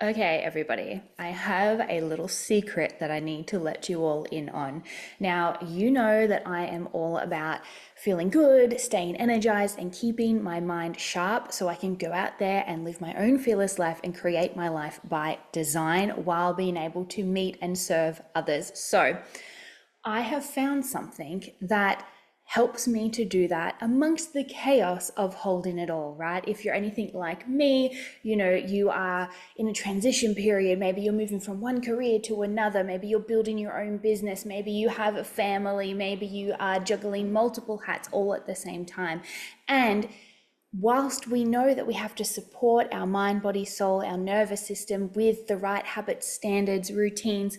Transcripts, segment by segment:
Okay, everybody, I have a little secret that I need to let you all in on. Now, you know that I am all about feeling good, staying energized, and keeping my mind sharp so I can go out there and live my own fearless life and create my life by design while being able to meet and serve others. So, I have found something that helps me to do that amongst the chaos of holding it all, right? If you're anything like me, you are in a transition period. Maybe you're moving from one career to another. Maybe you're building your own business. Maybe you have a family. Maybe you are juggling multiple hats all at the same time. And whilst we know that we have to support our mind, body, soul, our nervous system with the right habits, standards, routines,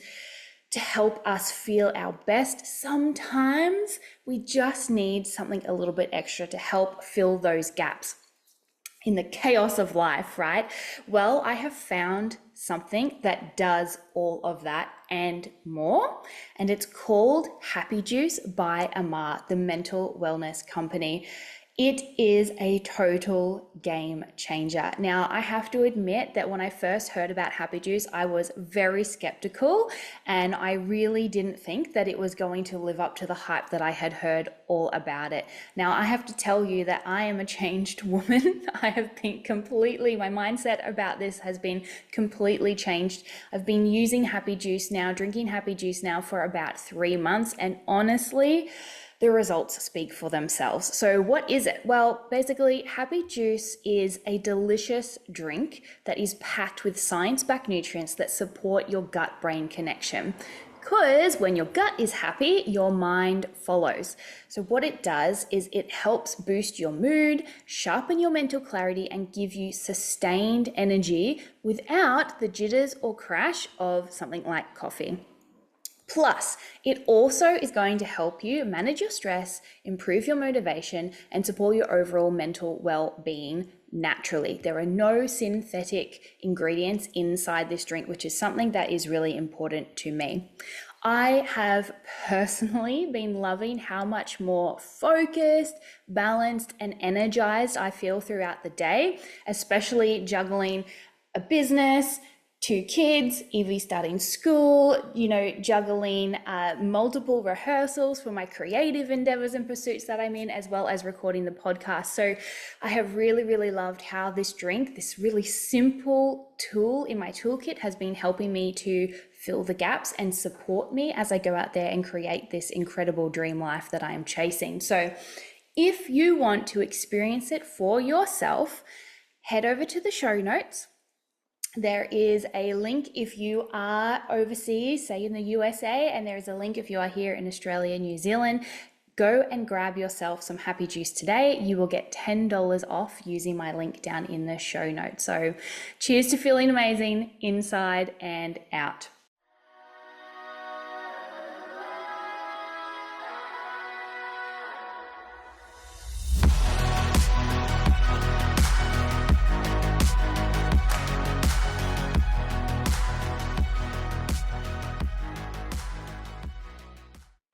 to help us feel our best, sometimes we just need something a little bit extra to help fill those gaps in the chaos of life, right? Well, I have found something that does all of that and more, and it's called Happy Juice by Amar, the mental wellness company. It is a total game changer. Now, I have to admit that when I first heard about Happy Juice, I was very skeptical and I really didn't think that it was going to live up to the hype that I had heard all about it. Now, I have to tell you that I am a changed woman. My mindset about this has been completely changed. I've been using Happy Juice now, drinking Happy Juice now for about 3 months, and honestly, the results speak for themselves. So what is it? Well, basically, Happy Juice is a delicious drink that is packed with science-backed nutrients that support your gut-brain connection. Because when your gut is happy, your mind follows. So what it does is it helps boost your mood, sharpen your mental clarity, and give you sustained energy without the jitters or crash of something like coffee. Plus, it also is going to help you manage your stress, improve your motivation, and support your overall mental well-being naturally. There are no synthetic ingredients inside this drink, which is something that is really important to me. I have personally been loving how much more focused, balanced, and energized I feel throughout the day, especially juggling a business, 2 kids, Evie starting school, juggling multiple rehearsals for my creative endeavors and pursuits that I'm in, as well as recording the podcast. So I have really, really loved how this drink, this really simple tool in my toolkit, has been helping me to fill the gaps and support me as I go out there and create this incredible dream life that I am chasing. So if you want to experience it for yourself, head over to the show notes. There is a link if you are overseas, say in the USA, and there is a link if you are here in Australia, New Zealand. Go and grab yourself some Happy Juice today. You will get $10 off using my link down in the show notes. So cheers to feeling amazing inside and out.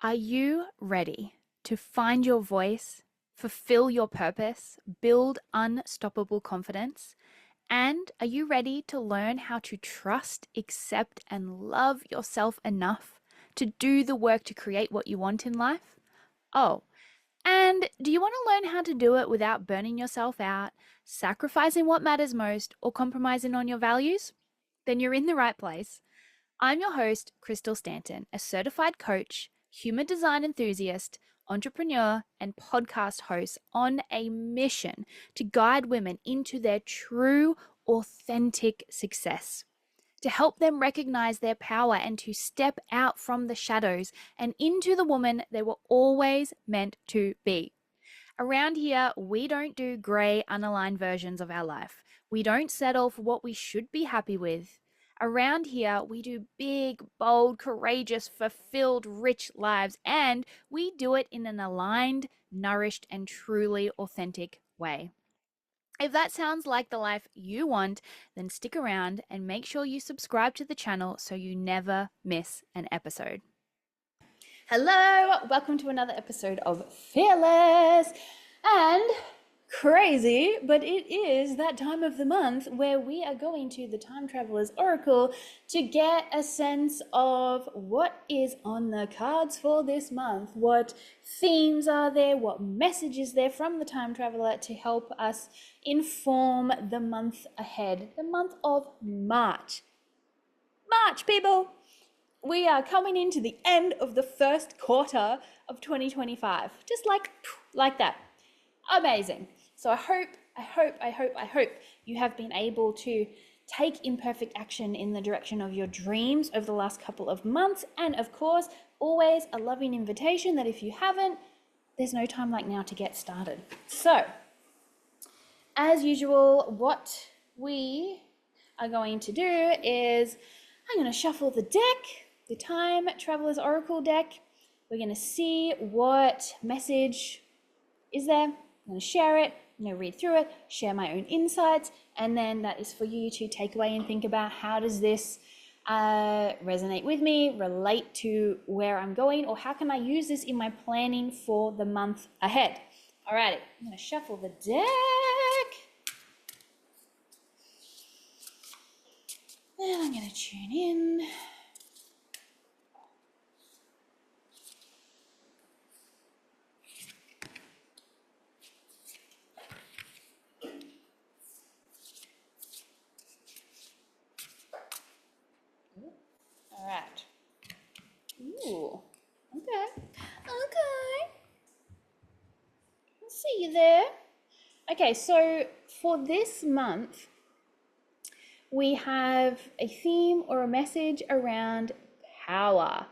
Are you ready to find your voice, fulfill your purpose, build unstoppable confidence? And are you ready to learn how to trust, accept, and love yourself enough to do the work to create what you want in life? Oh, and do you want to learn how to do it without burning yourself out, sacrificing what matters most, or compromising on your values? Then you're in the right place. I'm your host, Crystal Stanton, a certified coach, human design enthusiast, entrepreneur, and podcast host on a mission to guide women into their true, authentic success, to help them recognize their power and to step out from the shadows and into the woman they were always meant to be. Around here, we don't do gray, unaligned versions of our life. We don't settle for what we should be happy with. Around here, we do big, bold, courageous, fulfilled, rich lives, and we do it in an aligned, nourished, and truly authentic way. If that sounds like the life you want, then stick around and make sure you subscribe to the channel so you never miss an episode. Hello, welcome to another episode of Fearless. And crazy, but it is that time of the month where we are going to the Time Traveler's Oracle to get a sense of what is on the cards for this month, what themes are there, what message is there from the Time Traveler to help us inform the month ahead, the month of March. March, people! We are coming into the end of the first quarter of 2025, just like that. Amazing. So I hope you have been able to take imperfect action in the direction of your dreams over the last couple of months. And of course, always a loving invitation that if you haven't, there's no time like now to get started. So, as usual, what we are going to do is I'm going to shuffle the deck, the Time Traveler's Oracle deck. We're going to see what message is there. I'm going to share it, I'm going to read through it, share my own insights, and then that is for you to take away and think about how does this resonate with me, relate to where I'm going, or how can I use this in my planning for the month ahead. Alrighty, I'm going to shuffle the deck. And I'm going to tune in. All right. Ooh. Okay. I'll see you there. Okay, so for this month, we have a theme or a message around power.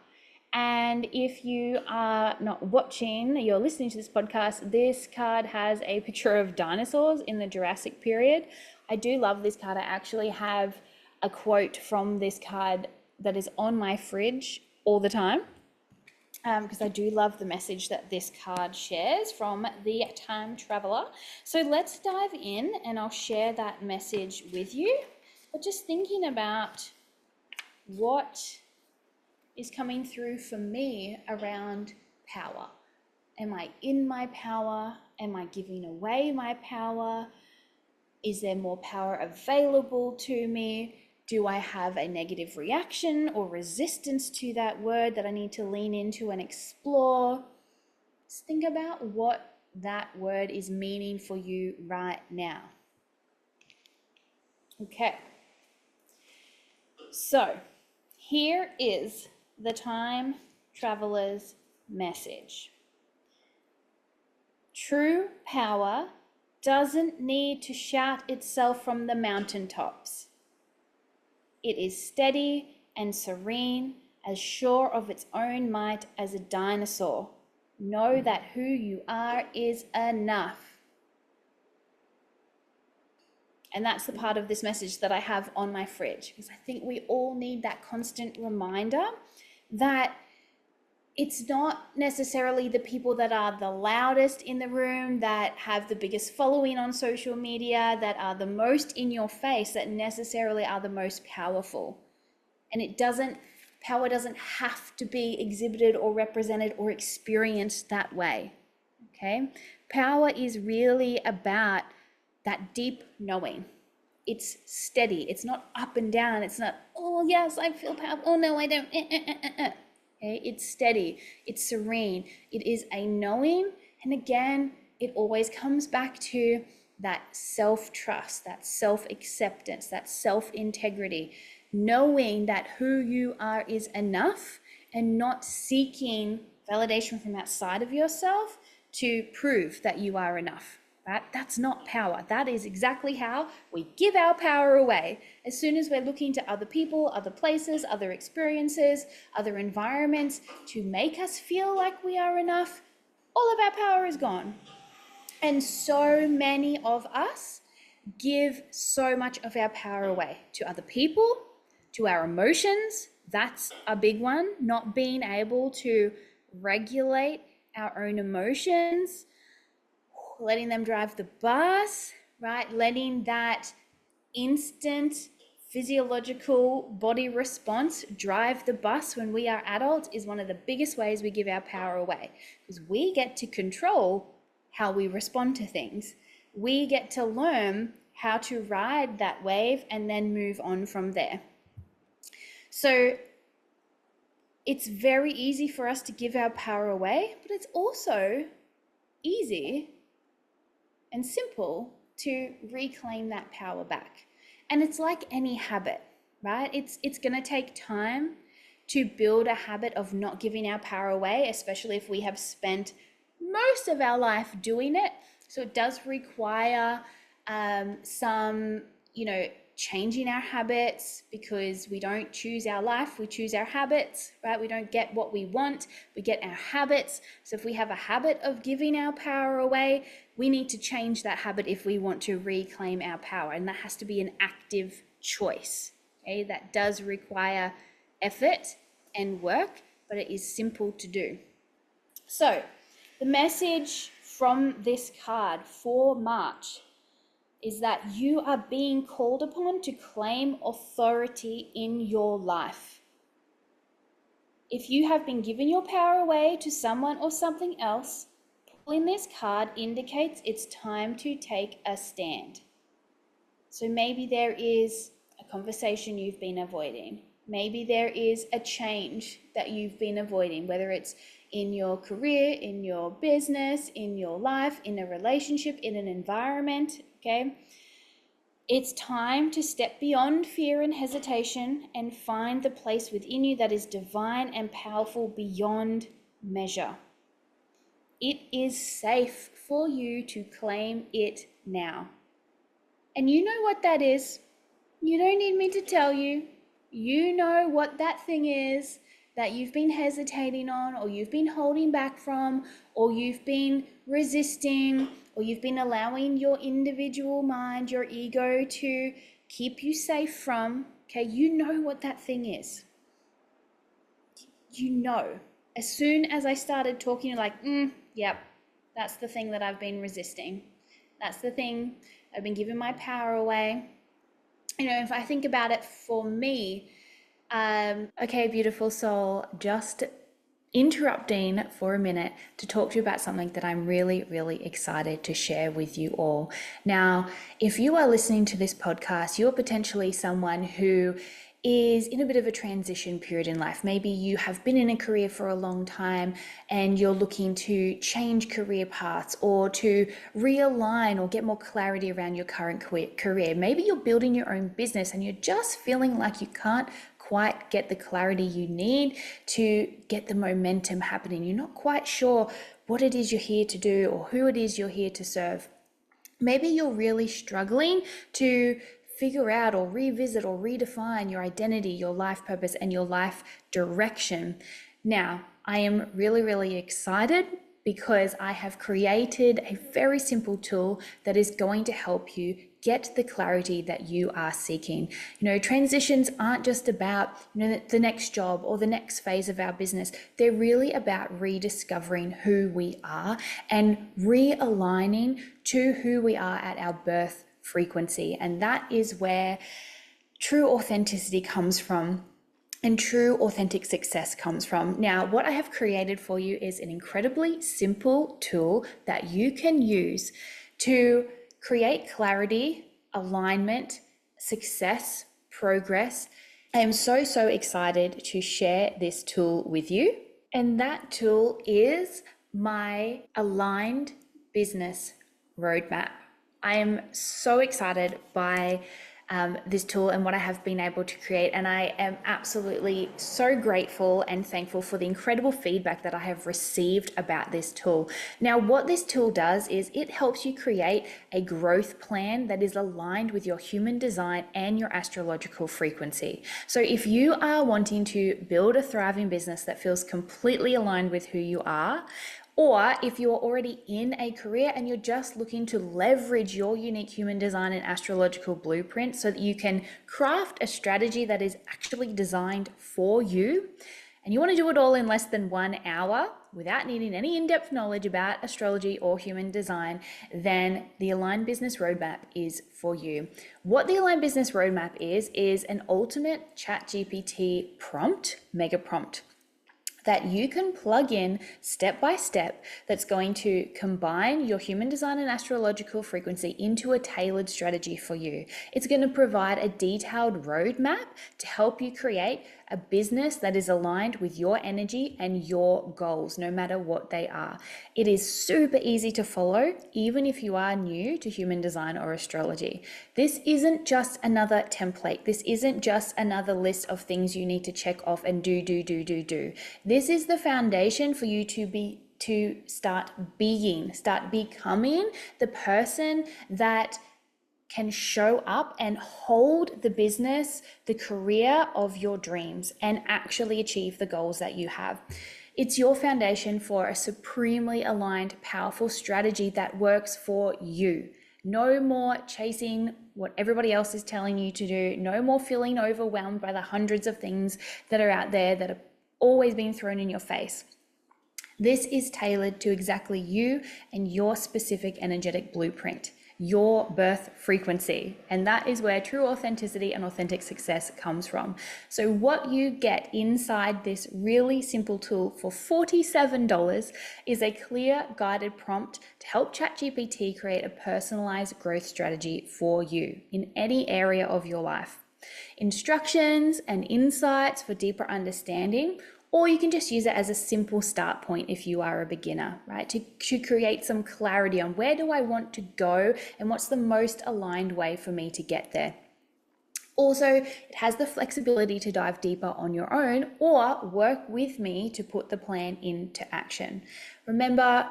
And if you are not watching, you're listening to this podcast, this card has a picture of dinosaurs in the Jurassic period. I do love this card. I actually have a quote from this card that is on my fridge all the time, because I do love the message that this card shares from the Time Traveler. So let's dive in and I'll share that message with you. But just thinking about what is coming through for me around power. Am I in my power? Am I giving away my power? Is there more power available to me? Do I have a negative reaction or resistance to that word that I need to lean into and explore? Just think about what that word is meaning for you right now. Okay. So here is the Time Traveler's message. True power doesn't need to shout itself from the mountaintops. It is steady and serene, as sure of its own might as a dinosaur. Know that who you are is enough. And that's the part of this message that I have on my fridge, because I think we all need that constant reminder that it's not necessarily the people that are the loudest in the room, that have the biggest following on social media, that are the most in your face, that necessarily are the most powerful. And power doesn't have to be exhibited or represented or experienced that way. Okay? Power is really about that deep knowing. It's steady. It's not up and down. It's not, oh yes, I feel powerful. Oh no, I don't. Okay? It's steady. It's serene. It is a knowing. And again, it always comes back to that self-trust, that self-acceptance, that self-integrity, knowing that who you are is enough and not seeking validation from outside of yourself to prove that you are enough. Right? That's not power. That is exactly how we give our power away. As soon as we're looking to other people, other places, other experiences, other environments to make us feel like we are enough, all of our power is gone. And so many of us give so much of our power away to other people, to our emotions. That's a big one, not being able to regulate our own emotions, letting them drive the bus, right? Letting that instant physiological body response drive the bus when we are adults is one of the biggest ways we give our power away, because we get to control how we respond to things. we get to learn how to ride that wave and then move on from there. So it's very easy for us to give our power away, but it's also easy and simple to reclaim that power back. And it's like any habit, right? It's going to take time to build a habit of not giving our power away, especially if we have spent most of our life doing it. So it does require some, changing our habits, because we don't choose our life, we choose our habits, right? We don't get what we want, we get our habits. So if we have a habit of giving our power away, we need to change that habit if we want to reclaim our power. And that has to be an active choice. Okay, that does require effort and work, but it is simple to do. So the message from this card for March is that you are being called upon to claim authority in your life. If you have been giving your power away to someone or something else, pulling this card indicates it's time to take a stand. So maybe there is a conversation you've been avoiding. Maybe there is a change that you've been avoiding, whether it's in your career, in your business, in your life, in a relationship, in an environment, okay? It's time to step beyond fear and hesitation and find the place within you that is divine and powerful beyond measure. It is safe for you to claim it now. And you know what that is. You don't need me to tell you. You know what that thing is that you've been hesitating on, or you've been holding back from, or you've been resisting, or you've been allowing your individual mind, your ego, to keep you safe from. Okay, you know what that thing is. You know. As soon as I started talking, you're like, yep, that's the thing that I've been resisting. That's the thing I've been giving my power away. If I think about it for me, okay, beautiful soul, just interrupting for a minute to talk to you about something that I'm really, really excited to share with you all. Now, if you are listening to this podcast, you're potentially someone who is in a bit of a transition period in life. Maybe you have been in a career for a long time and you're looking to change career paths or to realign or get more clarity around your current career. Maybe you're building your own business and you're just feeling like you can't quite get the clarity you need to get the momentum happening. You're not quite sure what it is you're here to do or who it is you're here to serve. Maybe you're really struggling to figure out or revisit or redefine your identity, your life purpose, and your life direction. Now, I am really, really excited because I have created a very simple tool that is going to help you get the clarity that you are seeking. Transitions aren't just about, the next job or the next phase of our business. They're really about rediscovering who we are and realigning to who we are at our birth frequency. And that is where true authenticity comes from and true authentic success comes from. Now, what I have created for you is an incredibly simple tool that you can use to create clarity, alignment, success, progress. I am so, so excited to share this tool with you. And that tool is my aligned business roadmap. I am so excited by this tool and what I have been able to create. And I am absolutely so grateful and thankful for the incredible feedback that I have received about this tool. Now, what this tool does is it helps you create a growth plan that is aligned with your human design and your astrological frequency. So if you are wanting to build a thriving business that feels completely aligned with who you are, or if you're already in a career and you're just looking to leverage your unique human design and astrological blueprint so that you can craft a strategy that is actually designed for you, and you want to do it all in less than 1 hour without needing any in-depth knowledge about astrology or human design, then the Aligned Business Roadmap is for you. What the Aligned Business Roadmap is an ultimate ChatGPT prompt, mega prompt. that you can plug in step by step that's going to combine your human design and astrological frequency into a tailored strategy for you. It's going to provide a detailed roadmap to help you create a business that is aligned with your energy and your goals, no matter what they are. It is super easy to follow, even if you are new to human design or astrology. This isn't just another template. This isn't just another list of things you need to check off and do. This is the foundation for you to start becoming the person that can show up and hold the business, the career of your dreams, and actually achieve the goals that you have. It's your foundation for a supremely aligned, powerful strategy that works for you. No more chasing what everybody else is telling you to do. No more feeling overwhelmed by the hundreds of things that are out there that are always being thrown in your face. This is tailored to exactly you and your specific energetic blueprint, your birth frequency. And that is where true authenticity and authentic success comes from. So what you get inside this really simple tool for $47 is a clear guided prompt to help ChatGPT create a personalized growth strategy for you in any area of your life. Instructions and insights for deeper understanding, or you can just use it as a simple start point if you are a beginner, right? To create some clarity on where do I want to go and what's the most aligned way for me to get there. Also, it has the flexibility to dive deeper on your own or work with me to put the plan into action. Remember,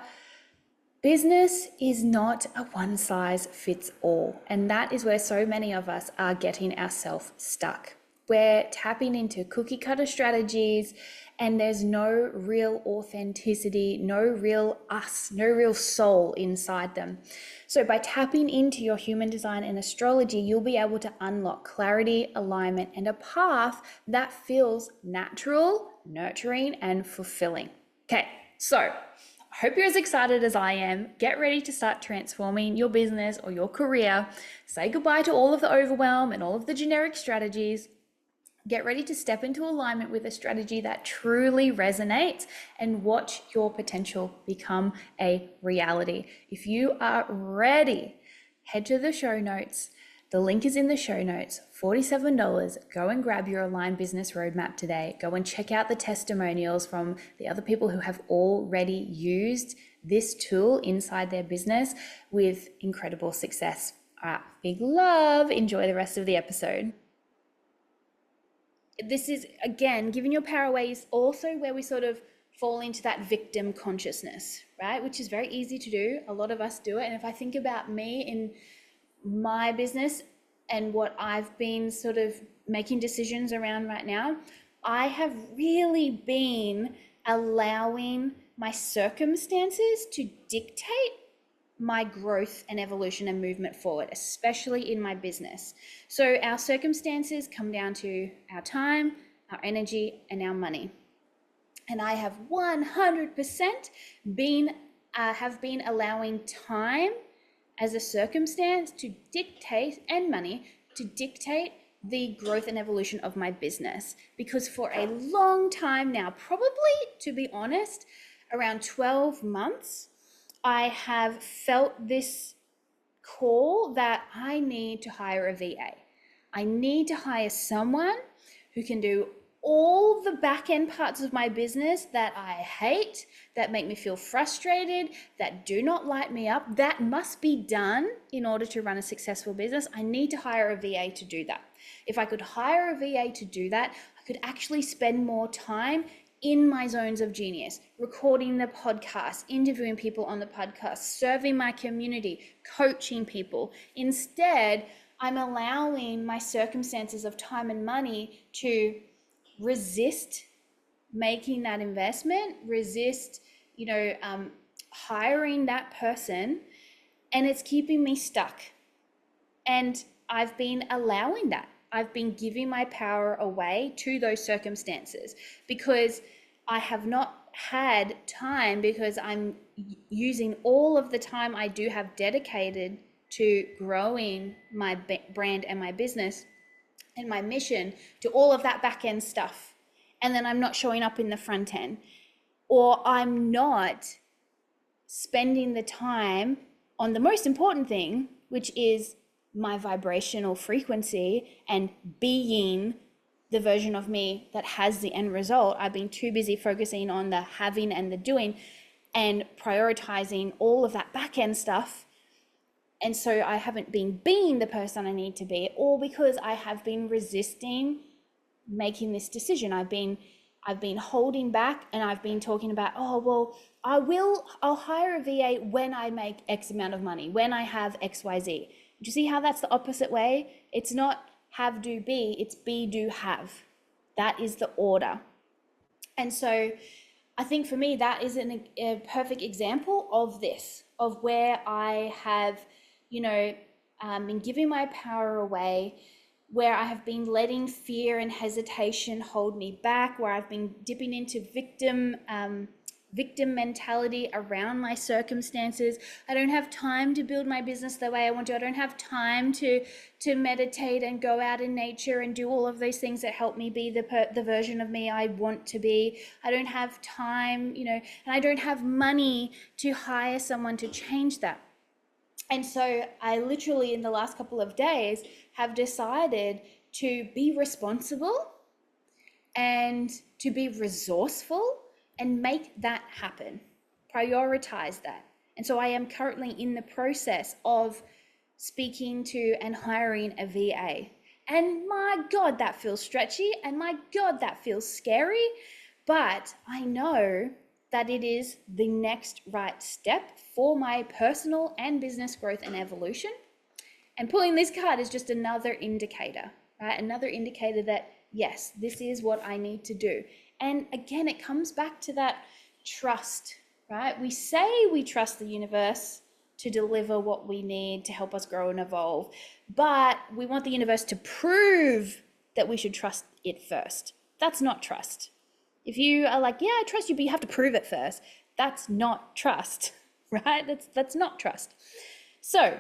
business is not a one size fits all, and that is where so many of us are getting ourselves stuck. We're tapping into cookie cutter strategies, and there's no real authenticity, no real us, no real soul inside them. So by tapping into your human design and astrology, you'll be able to unlock clarity, alignment, and a path that feels natural, nurturing, and fulfilling. Okay, so I hope you're as excited as I am. Get ready to start transforming your business or your career. Say goodbye to all of the overwhelm and all of the generic strategies. Get ready to step into alignment with a strategy that truly resonates and watch your potential become a reality. If you are ready, head to the show notes. The link is in the show notes. $47. Go and grab your Aligned Business Roadmap today. Go and check out the testimonials from the other people who have already used this tool inside their business with incredible success. All right, big love. Enjoy the rest of the episode. This is, again, giving your power away is also where we sort of fall into that victim consciousness, right? Which is very easy to do. A lot of us do it. And if I think about me in my business and what I've been sort of making decisions around right now, I have really been allowing my circumstances to dictate my growth and evolution and movement forward, especially in my business. So our circumstances come down to our time, our energy, and our money. And I have 100% have been allowing time as a circumstance to dictate, and money to dictate the growth and evolution of my business. Because for a long time now, probably, to be honest, around 12 months, I have felt this call that I need to hire a VA. I need to hire someone who can do all the back end parts of my business that I hate, that make me feel frustrated, that do not light me up, that must be done in order to run a successful business. I need to hire a VA to do that. If I could hire a VA to do that, I could actually spend more time in my zones of genius, recording the podcast, interviewing people on the podcast, serving my community, coaching people. Instead, I'm allowing my circumstances of time and money to resist making that investment, resist, hiring that person, and it's keeping me stuck. And I've been allowing that. I've been giving my power away to those circumstances because I have not had time, because I'm using all of the time I do have dedicated to growing my brand and my business and my mission to all of that back end stuff. and then I'm not showing up in the front end, or I'm not spending the time on the most important thing, which is my vibrational frequency and being the version of me that has the end result. I've been too busy focusing on the having and the doing and prioritizing all of that back end stuff. And so I haven't been being the person I need to be, all because I have been resisting making this decision. I've been holding back, and I've been talking about, oh, well, I'll hire a VA when I make X amount of money, when I have XYZ. Do you see how that's the opposite way? It's not have, do, be, it's be, do, have. That is the order. And so I think for me, that is a perfect example of this, of where I have, been giving my power away, where I have been letting fear and hesitation hold me back, where I've been dipping into victim mentality around my circumstances. I don't have time to build my business the way I want to. I don't have time to meditate and go out in nature and do all of those things that help me be the version of me I want to be. I don't have time, and I don't have money to hire someone to change that. And so I literally, in the last couple of days, have decided to be responsible and to be resourceful and make that happen, prioritize that. And so I am currently in the process of speaking to and hiring a VA. And my God, that feels stretchy, and my God, that feels scary. But I know that it is the next right step for my personal and business growth and evolution. And pulling this card is just another indicator, right? Another indicator that, yes, this is what I need to do. And again, it comes back to that trust, right? We say we trust the universe to deliver what we need to help us grow and evolve, but we want the universe to prove that we should trust it first. That's not trust. If you are like, yeah, I trust you, but you have to prove it first, that's not trust, right? That's not trust. So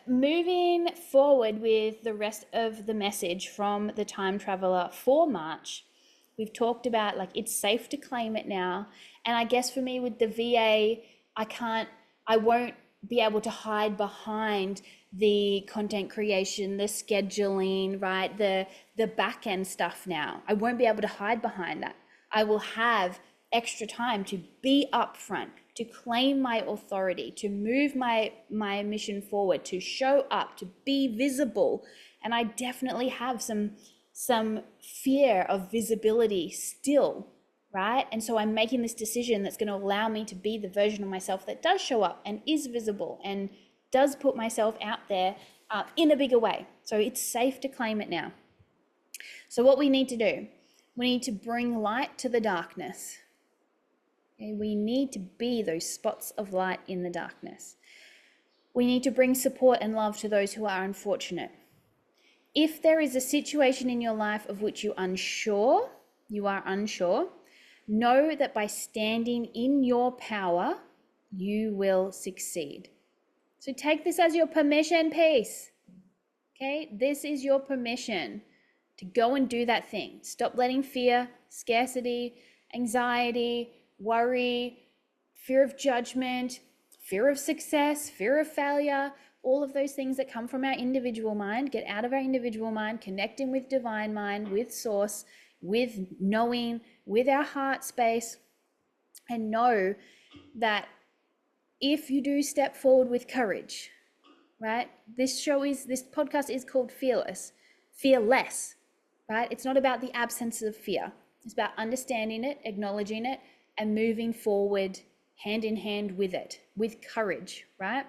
moving forward with the rest of the message from the time traveler for March, we've talked about, like, it's safe to claim it now. And I guess for me with the VA, I won't be able to hide behind the content creation, the scheduling, right? The back end stuff now. I won't be able to hide behind that. I will have extra time to be upfront, to claim my authority, to move my mission forward, to show up, to be visible. And I definitely have some fear of visibility still, right? And so I'm making this decision that's going to allow me to be the version of myself that does show up and is visible and does put myself out there in a bigger way. So it's safe to claim it now. So what we need to do, we need to bring light to the darkness. Okay? We need to be those spots of light in the darkness. We need to bring support and love to those who are unfortunate. If there is a situation in your life of which you are unsure, know that by standing in your power, you will succeed. So take this as your permission piece. Okay, this is your permission to go and do that thing. Stop letting fear, scarcity, anxiety, worry, fear of judgment, fear of success, fear of failure, all of those things that come from our individual mind, get out of our individual mind, connect in with divine mind, with source, with knowing, with our heart space, and know that if you do step forward with courage, right? This podcast is called Fearless, right? It's not about the absence of fear. It's about understanding it, acknowledging it, and moving forward hand in hand with it, with courage, right?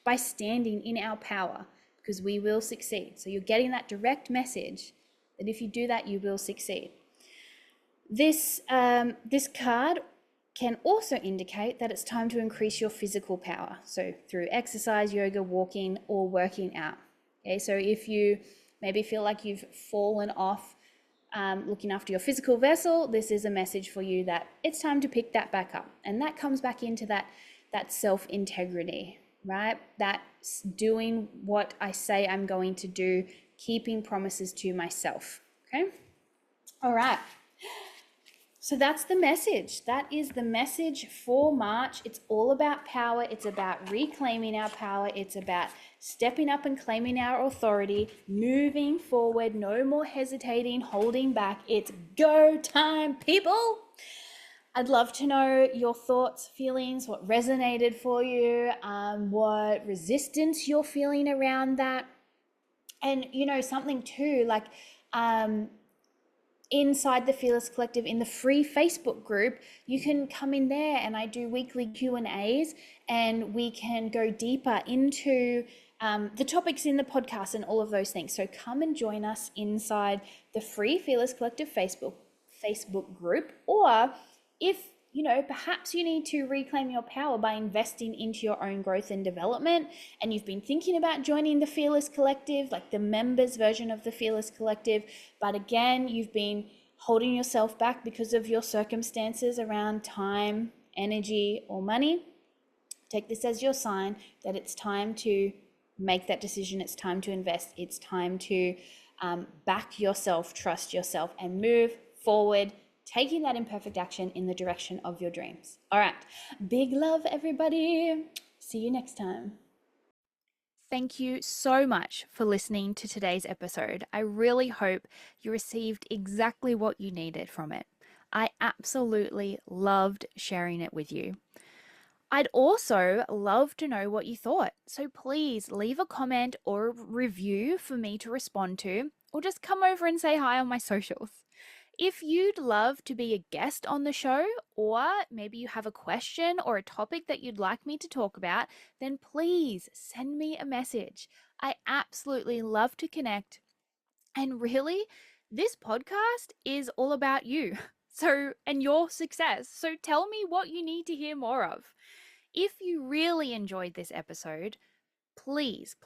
By standing in our power, because we will succeed. So you're getting that direct message that if you do that, you will succeed. This card can also indicate that it's time to increase your physical power. So through exercise, yoga, walking, or working out. Okay, so if you maybe feel like you've fallen off looking after your physical vessel, this is a message for you that it's time to pick that back up. And that comes back into that self-integrity, right? That's doing what I say I'm going to do, keeping promises to myself, okay? All right. So that's the message. That is the message for March. It's all about power. It's about reclaiming our power. It's about stepping up and claiming our authority, moving forward, no more hesitating, holding back. It's go time, people. I'd love to know your thoughts, feelings, what resonated for you, what resistance you're feeling around that. And, something too, like, inside the Fearless Collective in the free Facebook group, you can come in there and I do weekly Q&As and we can go deeper into the topics in the podcast and all of those things. So come and join us inside the free Fearless Collective Facebook group. Or if perhaps you need to reclaim your power by investing into your own growth and development, and you've been thinking about joining the Fearless Collective, like the members version of the Fearless Collective, but again, you've been holding yourself back because of your circumstances around time, energy, or money, take this as your sign that it's time to make that decision. It's time to invest. It's time to back yourself, trust yourself, and move forward, taking that imperfect action in the direction of your dreams. All right. Big love, everybody. See you next time. Thank you so much for listening to today's episode. I really hope you received exactly what you needed from it. I absolutely loved sharing it with you. I'd also love to know what you thought. So please leave a comment or a review for me to respond to, or just come over and say hi on my socials. If you'd love to be a guest on the show, or maybe you have a question or a topic that you'd like me to talk about, then please send me a message. I absolutely love to connect. And really, this podcast is all about you. And your success. So tell me what you need to hear more of. If you really enjoyed this episode, please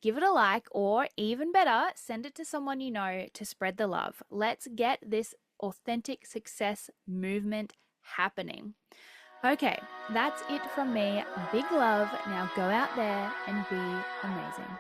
give it a like, or even better, send it to someone you know to spread the love. Let's get this authentic success movement happening. Okay, that's it from me. Big love. Now go out there and be amazing.